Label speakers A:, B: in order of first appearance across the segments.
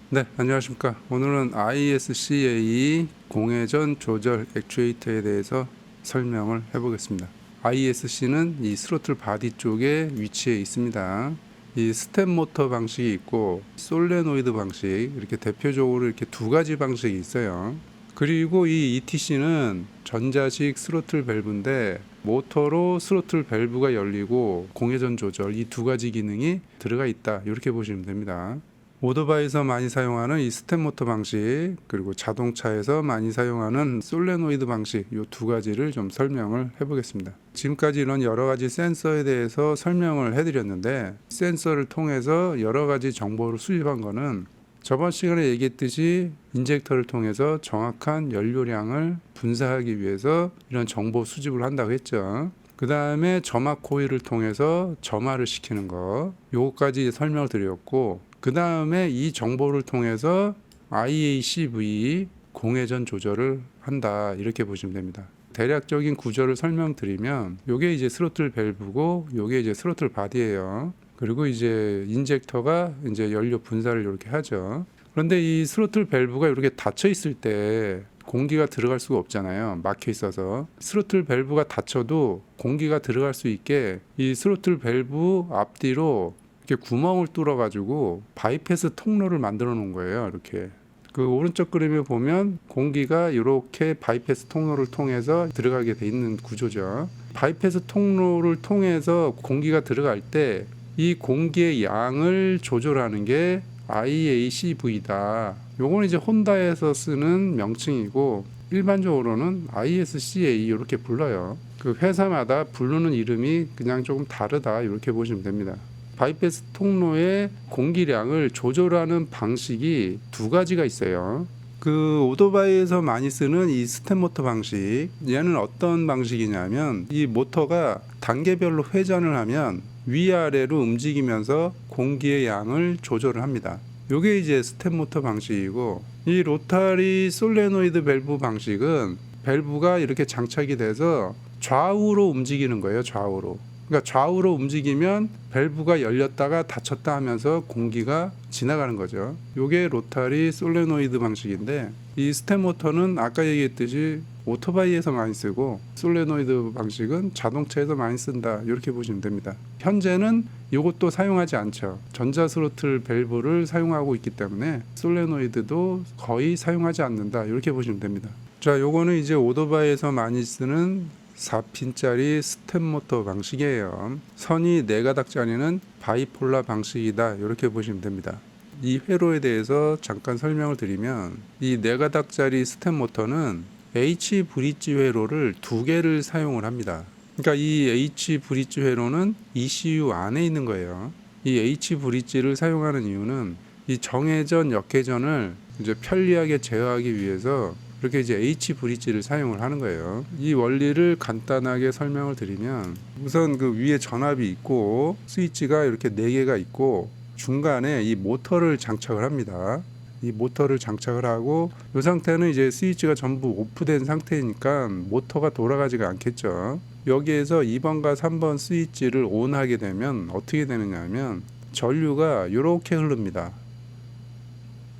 A: 네, 안녕하십니까. 오늘은 ISCA 공회전 조절 액추에이터에 대해서 설명을 해보겠습니다. ISC는 이 스로틀 바디 쪽에 위치해 있습니다. 이 스텝 모터 방식이 있고 솔레노이드 방식, 이렇게 대표적으로 이렇게 두 가지 방식이 있어요. 그리고 이 ETC는 전자식 스로틀 밸브인데 모터로 스로틀 밸브가 열리고 공회전 조절, 이 두 가지 기능이 들어가 있다, 이렇게 보시면 됩니다. 오토바이에서 많이 사용하는 이 스텝 모터 방식, 그리고 자동차에서 많이 사용하는 솔레노이드 방식, 이 두 가지를 좀 설명을 해보겠습니다. 지금까지 이런 여러 가지 센서에 대해서 설명을 해드렸는데, 센서를 통해서 여러 가지 정보를 수집한 거는 저번 시간에 얘기했듯이 인젝터를 통해서 정확한 연료량을 분사하기 위해서 이런 정보 수집을 한다고 했죠. 그 다음에 점화 코일을 통해서 점화를 시키는 거, 요거까지 설명을 드렸고, 그 다음에 이 정보를 통해서 IACV 공회전 조절을 한다, 이렇게 보시면 됩니다. 대략적인 구조를 설명드리면 요게 이제 스로틀 밸브고 요게 이제 스로틀 바디예요. 그리고 이제 인젝터가 이제 연료 분사를 이렇게 하죠. 그런데 이 스로틀 밸브가 이렇게 닫혀 있을 때 공기가 들어갈 수가 없잖아요. 막혀 있어서. 스로틀 밸브가 닫혀도 공기가 들어갈 수 있게 이 스로틀 밸브 앞뒤로 이렇게 구멍을 뚫어 가지고 바이패스 통로를 만들어 놓은 거예요. 이렇게. 그 오른쪽 그림에 보면 공기가 이렇게 바이패스 통로를 통해서 들어가게 돼 있는 구조죠. 바이패스 통로를 통해서 공기가 들어갈 때 이 공기의 양을 조절하는 게 IACV다. 요거는 이제 혼다에서 쓰는 명칭이고 일반적으로는 ISCA 이렇게 불러요. 그 회사마다 부르는 이름이 그냥 조금 다르다, 이렇게 보시면 됩니다. 바이패스 통로의 공기량을 조절하는 방식이 두 가지가 있어요. 그 오토바이에서 많이 쓰는 이 스텝 모터 방식, 얘는 어떤 방식이냐면 이 모터가 단계별로 회전을 하면 위아래로 움직이면서 공기의 양을 조절을 합니다. 요게 이제 스텝 모터 방식이고, 이 로타리 솔레노이드 밸브 방식은 밸브가 이렇게 장착이 돼서 좌우로 움직이는 거예요. 좌우로. 그러니까 좌우로 움직이면 밸브가 열렸다가 닫혔다 하면서 공기가 지나가는 거죠. 요게 로타리 솔레노이드 방식인데, 이 스텝 모터는 아까 얘기했듯이 오토바이에서 많이 쓰고 솔레노이드 방식은 자동차에서 많이 쓴다, 이렇게 보시면 됩니다. 현재는 이것도 사용하지 않죠. 전자 스로틀 밸브를 사용하고 있기 때문에 솔레노이드도 거의 사용하지 않는다, 이렇게 보시면 됩니다. 자, 요거는 이제 오토바이에서 많이 쓰는 4핀짜리 스텝 모터 방식이에요. 선이 4가닥짜리는 바이폴라 방식이다, 이렇게 보시면 됩니다. 이 회로에 대해서 잠깐 설명을 드리면, 이 4가닥짜리 스텝 모터는 H 브릿지 회로를 2개를 사용을 합니다. 그러니까 이 H 브릿지 회로는 ECU 안에 있는 거예요. 이 H 브릿지를 사용하는 이유는 이 정회전, 역회전을 이제 편리하게 제어하기 위해서 이렇게 이제 H 브릿지를 사용을 하는 거예요. 이 원리를 간단하게 설명을 드리면, 우선 그 위에 전압이 있고 스위치가 이렇게 4개가 있고 중간에 이 모터를 장착을 합니다. 이 모터를 장착을 하고, 이 상태는 이제 스위치가 전부 오프된 상태니까 모터가 돌아가지가 않겠죠. 여기에서 2번과 3번 스위치를 온하게 되면 어떻게 되느냐 하면 전류가 이렇게 흐릅니다.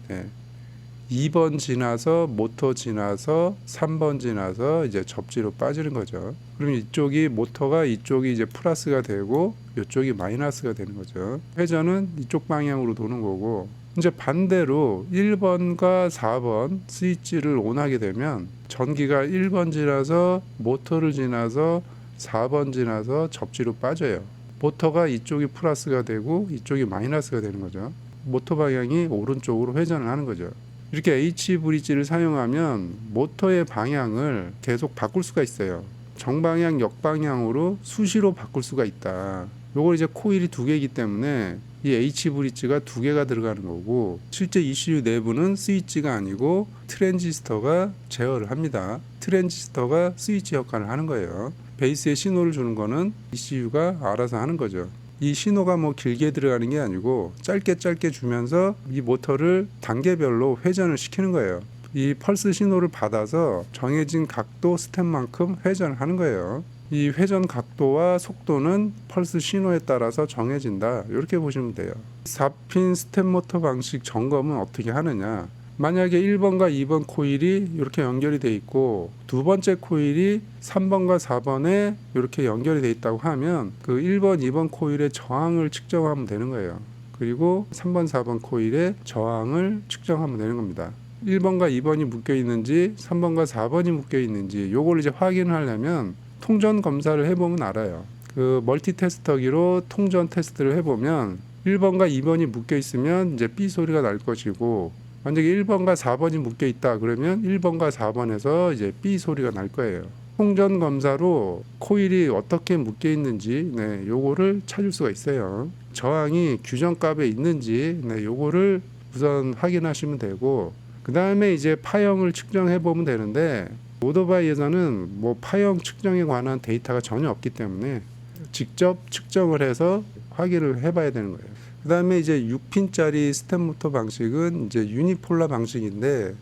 A: 네. 2번 지나서 모터 지나서 3번 지나서 이제 접지로 빠지는 거죠. 그럼 이쪽이 모터가, 이쪽이 이제 플러스가 되고 이쪽이 마이너스가 되는 거죠. 회전은 이쪽 방향으로 도는 거고, 이제 반대로 1번과 4번 스위치를 온하게 되면 전기가 1번 지나서 모터를 지나서 4번 지나서 접지로 빠져요. 모터가 이쪽이 플러스가 되고 이쪽이 마이너스가 되는 거죠. 모터 방향이 오른쪽으로 회전을 하는 거죠. 이렇게 H 브릿지를 사용하면 모터의 방향을 계속 바꿀 수가 있어요. 정방향, 역방향으로 수시로 바꿀 수가 있다. 요걸 이제 코일이 2개이기 때문에 이 H 브릿지가 2개가 들어가는 거고, 실제 ECU 내부는 스위치가 아니고 트랜지스터가 제어를 합니다. 트랜지스터가 스위치 역할을 하는 거예요. 베이스에 신호를 주는 거는 ECU가 알아서 하는 거죠. 이 신호가 뭐 길게 들어가는 게 아니고 짧게 주면서 이 모터를 단계별로 회전을 시키는 거예요. 이 펄스 신호를 받아서 정해진 각도 스텝만큼 회전을 하는 거예요. 이 회전 각도와 속도는 펄스 신호에 따라서 정해진다. 이렇게 보시면 돼요. 4핀 스텝 모터 방식 점검은 어떻게 하느냐? 만약에 1번과 2번 코일이 이렇게 연결이 돼 있고 두 번째 코일이 3번과 4번에 이렇게 연결이 돼 있다고 하면 그 1번, 2번 코일의 저항을 측정하면 되는 거예요. 그리고 3번, 4번 코일의 저항을 측정하면 되는 겁니다. 1번과 2번이 묶여 있는지 3번과 4번이 묶여 있는지 요걸 이제 확인을 하려면 통전 검사를 해보면 알아요. 그 멀티 테스터기로 통전 테스트를 해보면 1번과 2번이 묶여 있으면 이제 B 소리가 날 것이고 만약에 1번과 4번이 묶여 있다 그러면 1번과 4번에서 이제 B 소리가 날 거예요. 통전 검사로 코일이 어떻게 묶여 있는지 요거를 찾을 수가 있어요. 저항이 규정값에 있는지 요거를 우선 확인하시면 되고 그 다음에 이제 파형을 측정해 보면 되는데 오토바이에서는 뭐 파형 측정에 관한 데이터가 전혀 없기 때문에 직접 측정을 해서 확인을 해봐야 되는 거예요. 그 다음에 이제 6핀짜리 스텝 모터 방식은 이제 유니폴라 방식인데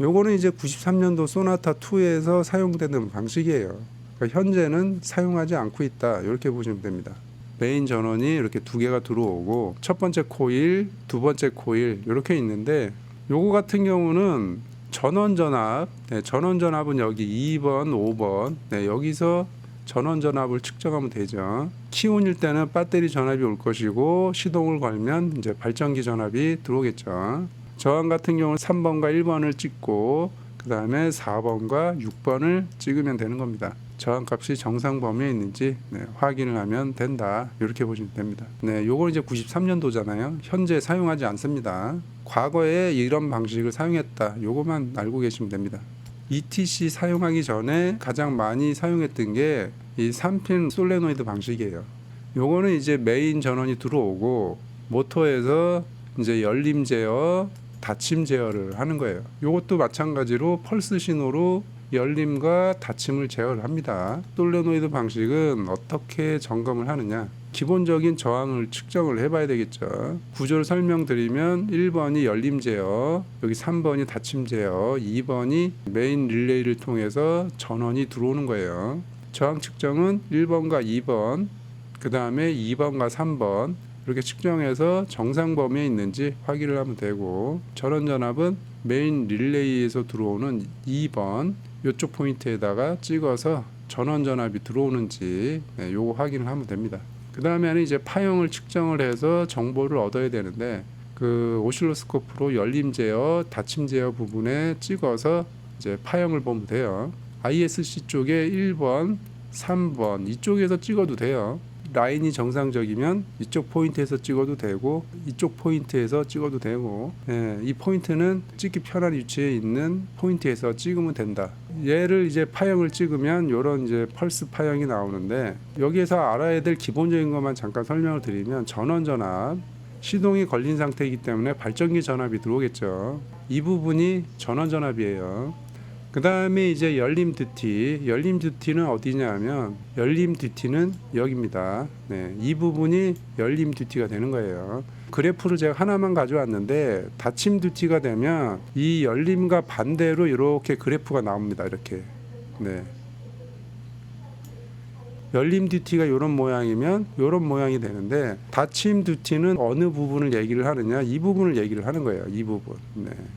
A: 요거는 이제 93년도 소나타 2에서 사용되는 방식이에요. 그러니까 현재는 사용하지 않고 있다. 이렇게 보시면 됩니다. 메인 전원이 이렇게 두 개가 들어오고 첫 번째 코일, 두 번째 코일 이렇게 있는데 요거 같은 경우는 전원 전압, 전원 전압은 여기 2번, 5번 여기서 전원 전압을 측정하면 되죠. 키온일 때는 배터리 전압이 올 것이고 시동을 걸면 이제 발전기 전압이 들어오겠죠. 저항 같은 경우는 3번과 1번을 찍고 그 다음에 4번과 6번을 찍으면 되는 겁니다. 저항 값이 정상 범위에 있는지 확인을 하면 된다. 이렇게 보시면 됩니다. 요건 이제 93년도잖아요. 현재 사용하지 않습니다. 과거에 이런 방식을 사용했다. 요거만 알고 계시면 됩니다. ETC 사용하기 전에 가장 많이 사용했던 게 이 3핀 솔레노이드 방식이에요. 요거는 이제 메인 전원이 들어오고 모터에서 이제 열림 제어, 닫힘 제어를 하는 거예요. 요것도 마찬가지로 펄스 신호로 열림과 닫힘을 제어를 합니다. 솔레노이드 방식은 어떻게 점검을 하느냐? 기본적인 저항을 측정을 해봐야 되겠죠. 구조를 설명드리면 1번이 열림 제어, 여기 3번이 닫힘 제어, 2번이 메인 릴레이를 통해서 전원이 들어오는 거예요. 저항 측정은 1번과 2번, 그 다음에 2번과 3번 이렇게 측정해서 정상 범위에 있는지 확인을 하면 되고 전원 전압은 메인 릴레이에서 들어오는 2번 이쪽 포인트에다가 찍어서 전원 전압이 들어오는지 요거 확인을 하면 됩니다. 그 다음에는 이제 파형을 측정을 해서 정보를 얻어야 되는데 그 오실로스코프로 열림 제어, 닫힘 제어 부분에 찍어서 이제 파형을 보면 돼요. ISC 쪽에 1번, 3번 이쪽에서 찍어도 돼요. 라인이 정상적이면 이쪽 포인트에서 찍어도 되고 이쪽 포인트에서 찍어도 되고 이 포인트는 찍기 편한 위치에 있는 포인트에서 찍으면 된다. 얘를 이제 파형을 찍으면 이런 이제 펄스 파형이 나오는데 여기에서 알아야 될 기본적인 것만 잠깐 설명을 드리면 전원 전압 시동이 걸린 상태이기 때문에 발전기 전압이 들어오겠죠. 이 부분이 전원 전압이에요. 그 다음에 이제 열림 듀티, 열림 듀티는 어디냐 하면 열림 듀티는 여기입니다. 이 부분이 열림 듀티가 되는 거예요. 그래프를 제가 하나만 가져왔는데 닫힘 듀티가 되면 이 열림과 반대로 이렇게 그래프가 나옵니다. 이렇게 열림 듀티가 이런 모양이면 이런 모양이 되는데 닫힘 듀티는 어느 부분을 얘기를 하느냐 이 부분을 얘기를 하는 거예요. 이 부분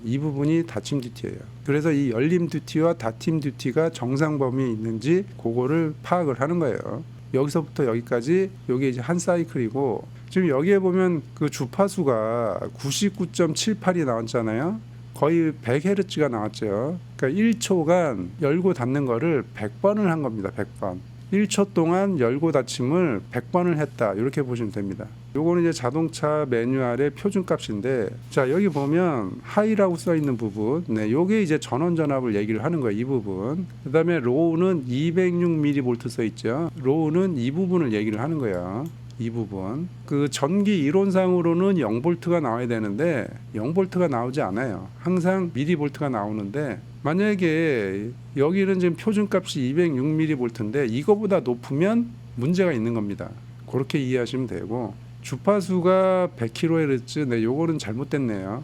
A: 이 부분이 닫힘 듀티예요. 그래서 이 열림 듀티와 닫힘 듀티가 정상 범위에 있는지 그거를 파악을 하는 거예요. 여기서부터 여기까지 이게 이제 한 사이클이고 지금 여기에 보면 그 주파수가 99.78이 나왔잖아요. 거의 100Hz가 나왔죠. 그러니까 1초간 열고 닫는 거를 100번을 한 겁니다. 100번. 1초 동안 열고 닫힘을 100번을 했다. 이렇게 보시면 됩니다. 요거는 이제 자동차 매뉴얼의 표준값인데 자 여기 보면 하이라고 써 있는 부분 요게 이제 전원 전압을 얘기를 하는 거예요. 이 부분. 그 다음에 로우는 206mV 써 있죠. 로우는 이 부분을 얘기를 하는 거예요. 이 부분. 그 전기 이론상으로는 0V가 나와야 되는데 0V가 나오지 않아요. 항상 미리볼트가 나오는데 만약에 여기는 지금 표준값이 206mV인데 이거보다 높으면 문제가 있는 겁니다. 그렇게 이해하시면 되고 주파수가 100kHz 요거는 잘못됐네요.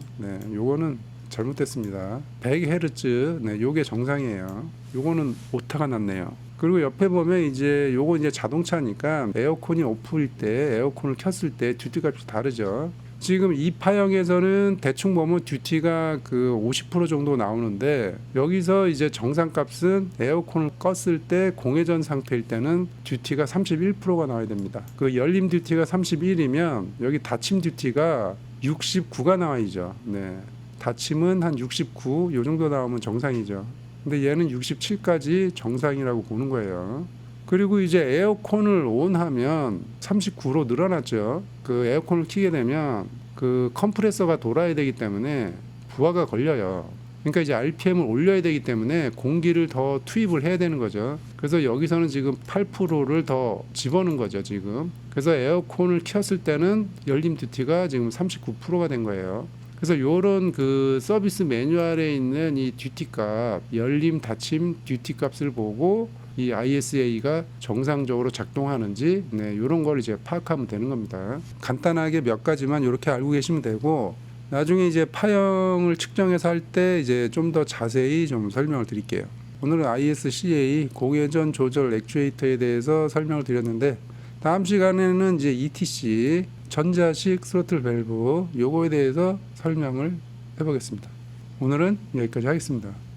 A: 요거는 잘못됐습니다. 100Hz 요게 정상이에요. 요거는 오타가 났네요. 그리고 옆에 보면 이제 요거 이제 자동차니까 에어컨이 오프일 때, 에어컨을 켰을 때 듀티 값이 다르죠. 지금 이 파형에서는 대충 보면 듀티가 그 50% 정도 나오는데, 여기서 이제 정상값은 에어컨을 껐을 때 공회전 상태일 때는 듀티가 31%가 나와야 됩니다. 그 열림 듀티가 31이면 여기 닫힘 듀티가 69가 나와야죠. 네. 닫힘은 한 69, 요 정도 나오면 정상이죠. 근데 얘는 67까지 정상이라고 보는 거예요. 그리고 이제 에어컨을 온하면 39로 늘어났죠. 그 에어컨을 켜게 되면 그 컴프레서가 돌아야 되기 때문에 부하가 걸려요. 그러니까 이제 RPM을 올려야 되기 때문에 공기를 더 투입을 해야 되는 거죠. 그래서 여기서는 지금 8%를 더 집어넣은 거죠, 지금. 그래서 에어컨을 켰을 때는 열림 듀티가 지금 39%가 된 거예요. 그래서 요런 그 서비스 매뉴얼에 있는 이 듀티 값, 열림 닫힘 듀티 값을 보고 이 ISA가 정상적으로 작동하는지, 네, 요런 걸 이제 파악하면 되는 겁니다. 간단하게 몇 가지만 이렇게 알고 계시면 되고, 나중에 이제 파형을 측정해서 할 때 이제 좀 더 자세히 좀 설명을 드릴게요. 오늘은 ISCA 공회전 조절 액추에이터에 대해서 설명을 드렸는데, 다음 시간에는 이제 ETC 전자식 스로틀 밸브 요거에 대해서 설명을 해보겠습니다. 오늘은 여기까지 하겠습니다.